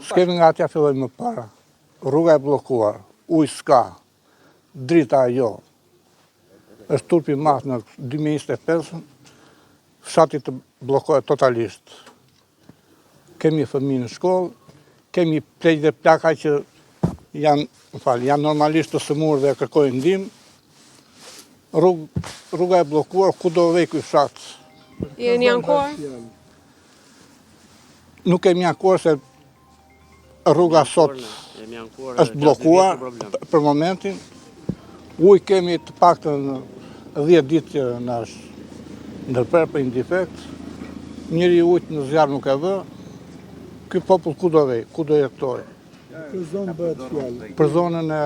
S'kemi nga atja filloj më para. Rruga e blokuar, ujë s'ka, drita jo. Është turpi mas në 2025, fshati të blokohet totalisht. Kemi fëmijë në shkollë, kemi pleq dhe plaka që janë normalisht të sëmurë dhe kërkojnë ndihmë. Rruga e blokuar, ku do vej ky fshat? Jeni ankuar? Nuk kemi ankuar se rruga sot është blokuar për momentin. Ujë kemi të paktën 10 ditë që na është ndërprer për një defekt. Njëri ujë në zjarr nuk e vë. Ky popull ku do vej, ku do jetoj? Për zonë bëhet fjallë. Për zonën e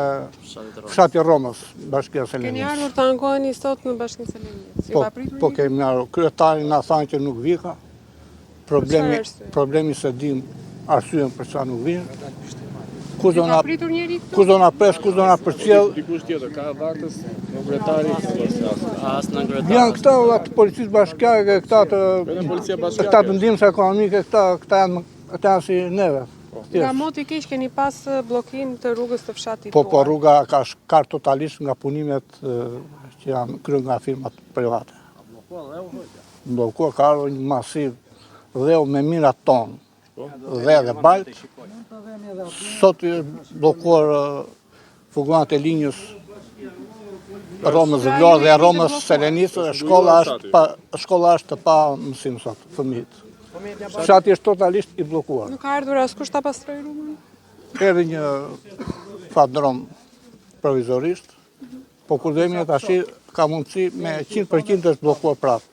fshati Romës, Bashkia e Selenisë. Keni ardhur të ankoheni sot në Bashkinë e Selenisë? Ju ka pritur Po kemi ardhur. Kryetari na thanë që nuk vika. Problemi se dim arsyen për çfarë nuk vinë. Ju ka pritur njëri këtu? Kush do na pres, kush do na përcjell? Dikush tjetër, ka vaktës, kryetari, as në kryetari. Janë këta të policisë bashkiake, këta të ndihmës ekonomike, këta janë si neve. Nga moti keq keni pas bllokim të rrugës të fshatit Po, tuaj. rruga ka shkar totalisht nga punimet që janë kryer nga firmat private. Bllokuar ka ardhur një masiv dheu me mijëra tonë, dhe balt. Sot është bllokuar rrugat e linjës Romës Vlorë dhe Romës Selenisë. Shkolla është pa mësim sot, fëmijët. Fshati është totalisht i bllokuar. Nuk ka ardhur askush ta pastroj rrugën? Erdhi një fatdrom provizorisht, po kur dhemi tash ka mundësi me 100% të është bllokuar prapë.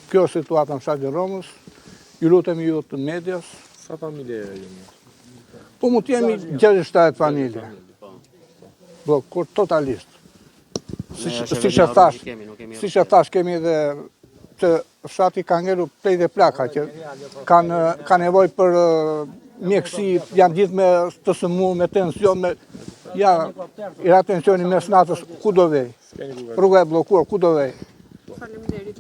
Kjo është situata në fshatin Romës. Ju lutemi ju të medias. Sa familje jeni? Po mund të jemi 67 familje. Bllokuar totalisht. Siç e thash, kemi edhe që fshati ka ngelur plej dhe plaka që ka nevojë për mjekësi, janë gjithë me të sëmurë, me tension, ira tensioni mes natës, ku do vej? Rruga e bllokuar, ku do vej? Faleminderit.